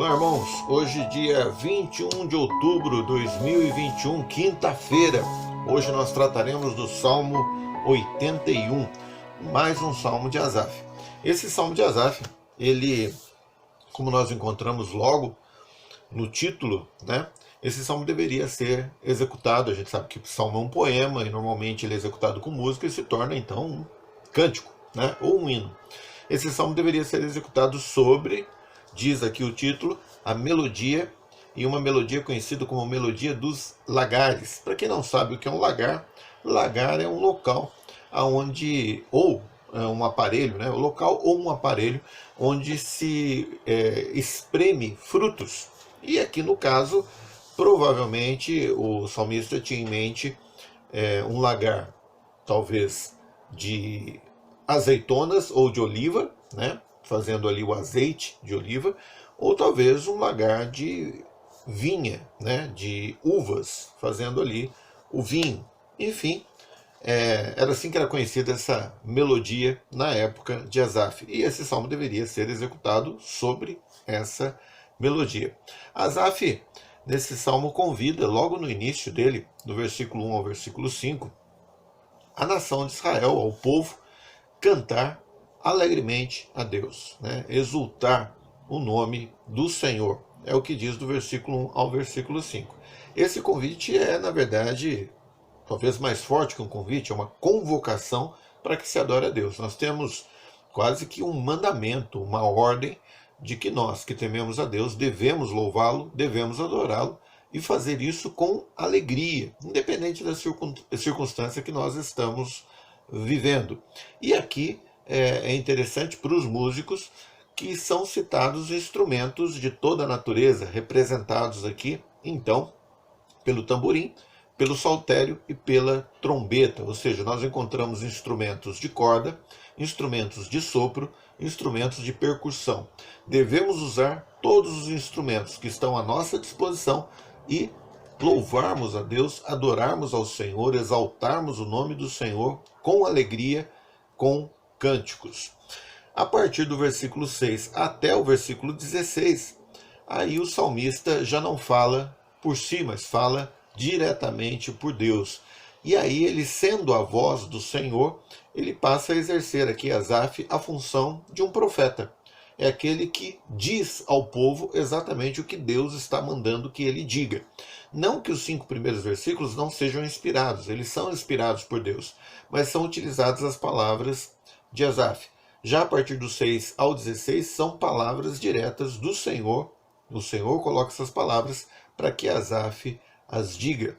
Então, irmãos, hoje dia 21 de outubro de 2021, quinta-feira. Hoje nós trataremos do Salmo 81, mais um Salmo de Asaf. Esse Salmo de Asaf, ele, como nós encontramos logo no título, né? Esse salmo deveria ser executado. A gente sabe que o salmo é um poema e normalmente ele é executado com música e se torna então um cântico, né? Ou um hino. Esse salmo deveria ser executado sobre, diz aqui o título, a melodia, e uma melodia conhecida como melodia dos lagares. Para quem não sabe o que é um lagar, lagar é um local onde, ou um aparelho, né? O local ou um aparelho onde se espreme frutos. E aqui no caso, provavelmente o salmista tinha em mente um lagar, talvez de azeitonas ou de oliva, né? Fazendo ali o azeite de oliva, ou talvez um lagar de vinha, né? De uvas, fazendo ali o vinho. Enfim, era assim que era conhecida essa melodia na época de Asaf. E esse salmo deveria ser executado sobre essa melodia. Asaf, nesse salmo, convida, logo no início dele, do versículo 1 ao versículo 5, a nação de Israel, ao povo, cantar alegremente a Deus, né? Exultar o nome do Senhor. É o que diz do versículo 1 ao versículo 5. Esse convite é, na verdade, talvez mais forte que um convite, é uma convocação para que se adore a Deus. Nós temos quase que um mandamento, uma ordem de que nós que tememos a Deus devemos louvá-lo, devemos adorá-lo e fazer isso com alegria, independente da circunstância que nós estamos vivendo. E aqui é interessante para os músicos que são citados instrumentos de toda a natureza, representados aqui, então, pelo tamborim, pelo saltério e pela trombeta. Ou seja, nós encontramos instrumentos de corda, instrumentos de sopro, instrumentos de percussão. Devemos usar todos os instrumentos que estão à nossa disposição e louvarmos a Deus, adorarmos ao Senhor, exaltarmos o nome do Senhor com alegria, com cânticos. A partir do versículo 6 até o versículo 16, aí o salmista já não fala por si, mas fala diretamente por Deus. E aí ele, sendo a voz do Senhor, ele passa a exercer aqui, Asaf, a função de um profeta. É aquele que diz ao povo exatamente o que Deus está mandando que ele diga. Não que os 5 primeiros versículos não sejam inspirados, eles são inspirados por Deus, mas são utilizadas as palavras de Asaf. Já a partir do 6 ao 16 são palavras diretas do Senhor. O Senhor coloca essas palavras para que Asaf as diga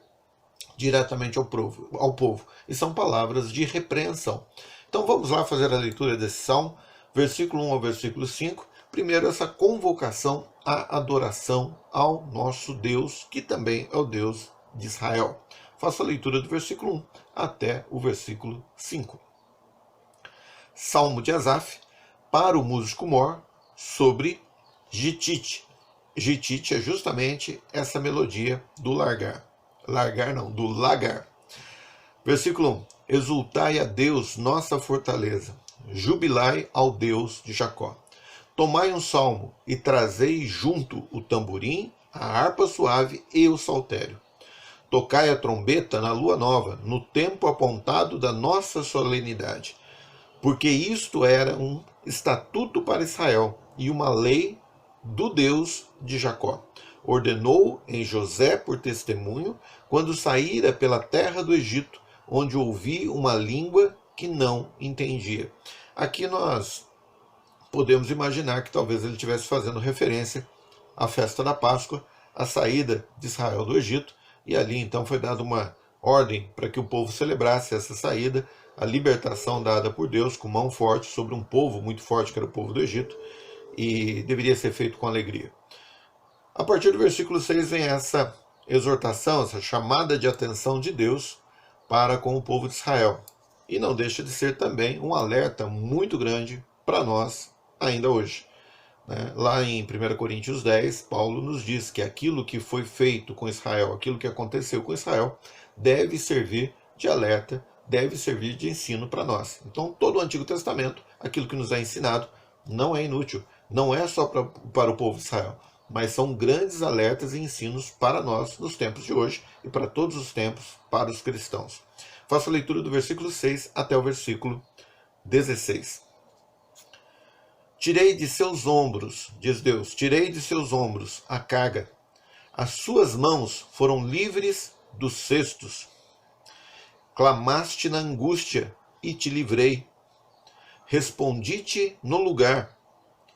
diretamente ao povo. E são palavras de repreensão. Então vamos lá fazer a leitura desse salmo, versículo 1 ao versículo 5. Primeiro, essa convocação à adoração ao nosso Deus, que também é o Deus de Israel. Faço a leitura do versículo 1 até o versículo 5. Salmo de Asaf, para o músico mor, sobre Gitite. Gitite é justamente essa melodia do lagar. Do lagar. Versículo 1. Exultai a Deus, nossa fortaleza. Jubilai ao Deus de Jacó. Tomai um salmo e trazei junto o tamborim, a harpa suave e o saltério. Tocai a trombeta na lua nova, no tempo apontado da nossa solenidade. Porque isto era um estatuto para Israel e uma lei do Deus de Jacó. Ordenou em José por testemunho, quando saíra pela terra do Egito, onde ouvi uma língua que não entendia. Aqui nós podemos imaginar que talvez ele estivesse fazendo referência à festa da Páscoa, à saída de Israel do Egito, e ali então foi dada uma ordem para que o povo celebrasse essa saída, a libertação dada por Deus com mão forte sobre um povo muito forte, que era o povo do Egito, e deveria ser feito com alegria. A partir do versículo 6 vem essa exortação, essa chamada de atenção de Deus para com o povo de Israel. E não deixa de ser também um alerta muito grande para nós ainda hoje. Lá em 1 Coríntios 10, Paulo nos diz que aquilo que foi feito com Israel, aquilo que aconteceu com Israel, deve servir de alerta, deve servir de ensino para nós. Então, todo o Antigo Testamento, aquilo que nos é ensinado, não é inútil, não é só para o povo de Israel, mas são grandes alertas e ensinos para nós nos tempos de hoje e para todos os tempos para os cristãos. Faço a leitura do versículo 6 até o versículo 16. Tirei de seus ombros, diz Deus, tirei de seus ombros a carga. As suas mãos foram livres dos cestos. Clamaste na angústia e te livrei. Respondi-te no lugar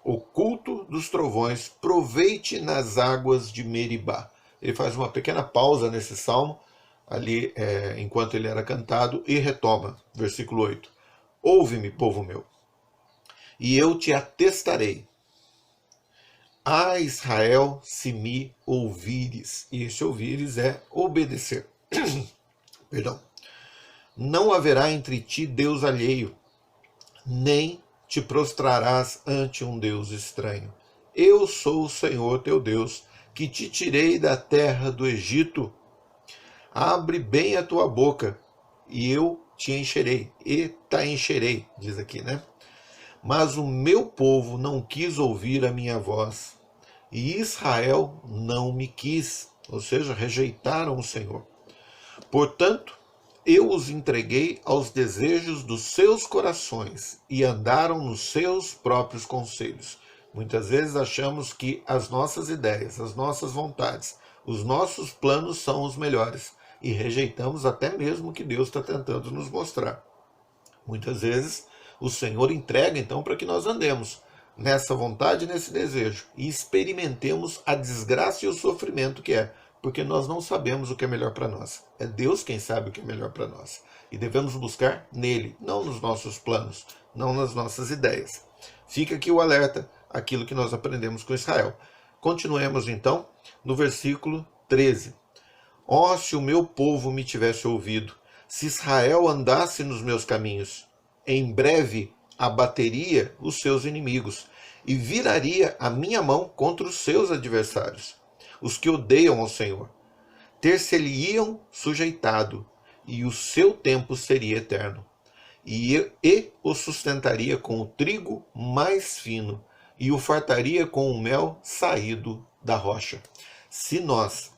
oculto dos trovões, provei-te nas águas de Meribá. Ele faz uma pequena pausa nesse salmo, ali enquanto ele era cantado, e retoma, versículo 8. Ouve-me, povo meu, e eu te atestarei. Ah, Israel, se me ouvires. E esse ouvires é obedecer. Perdão. Não haverá entre ti Deus alheio, nem te prostrarás ante um Deus estranho. Eu sou o Senhor teu Deus, que te tirei da terra do Egito. Abre bem a tua boca, e eu te encherei. E te encherei, diz aqui, né? Mas o meu povo não quis ouvir a minha voz, e Israel não me quis, ou seja, rejeitaram o Senhor. Portanto, eu os entreguei aos desejos dos seus corações e andaram nos seus próprios conselhos. Muitas vezes achamos que as nossas ideias, as nossas vontades, os nossos planos são os melhores e rejeitamos até mesmo o que Deus está tentando nos mostrar. Muitas vezes o Senhor entrega então para que nós andemos nessa vontade, nesse desejo e experimentemos a desgraça e o sofrimento que é, porque nós não sabemos o que é melhor para nós. É Deus quem sabe o que é melhor para nós. E devemos buscar nele, não nos nossos planos, não nas nossas ideias. Fica aqui o alerta, aquilo que nós aprendemos com Israel. Continuemos então no versículo 13. Ó, se o meu povo me tivesse ouvido, se Israel andasse nos meus caminhos, em breve abateria os seus inimigos e viraria a minha mão contra os seus adversários. Os que odeiam ao Senhor, ter-se-lhe-iam sujeitado, e o seu tempo seria eterno. E o sustentaria com o trigo mais fino, e o fartaria com o mel saído da rocha. Se nós,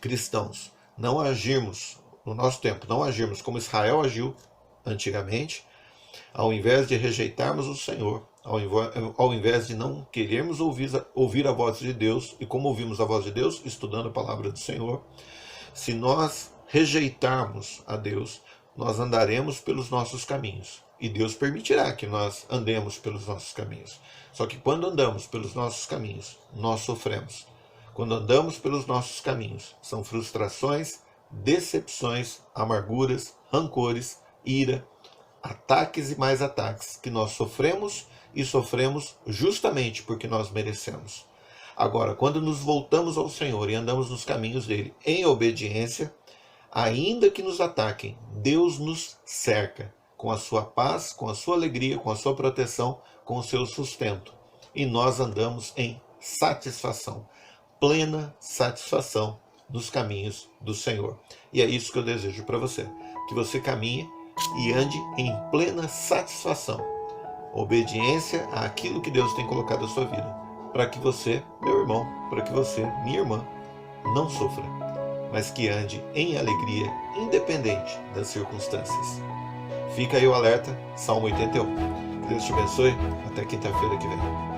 cristãos, não agirmos, no nosso tempo, não agirmos como Israel agiu antigamente, ao invés de rejeitarmos o Senhor, ao invés de não querermos ouvir a voz de Deus, e como ouvimos a voz de Deus? Estudando a palavra do Senhor. Se nós rejeitarmos a Deus, nós andaremos pelos nossos caminhos. E Deus permitirá que nós andemos pelos nossos caminhos. Só que quando andamos pelos nossos caminhos, nós sofremos. Quando andamos pelos nossos caminhos, são frustrações, decepções, amarguras, rancores, ira, ataques e mais ataques que nós sofremos e sofremos justamente porque nós merecemos. Agora, quando nos voltamos ao Senhor e andamos nos caminhos dele em obediência, ainda que nos ataquem, Deus nos cerca com a sua paz, com a sua alegria, com a sua proteção, com o seu sustento. E nós andamos em satisfação, plena satisfação nos caminhos do Senhor. E é isso que eu desejo para você, que você caminhe e ande em plena satisfação, obediência àquilo que Deus tem colocado na sua vida, para que você, meu irmão, para que você, minha irmã, não sofra, mas que ande em alegria, independente das circunstâncias. Fica aí o alerta, Salmo 81. Que Deus te abençoe, até quinta-feira que vem.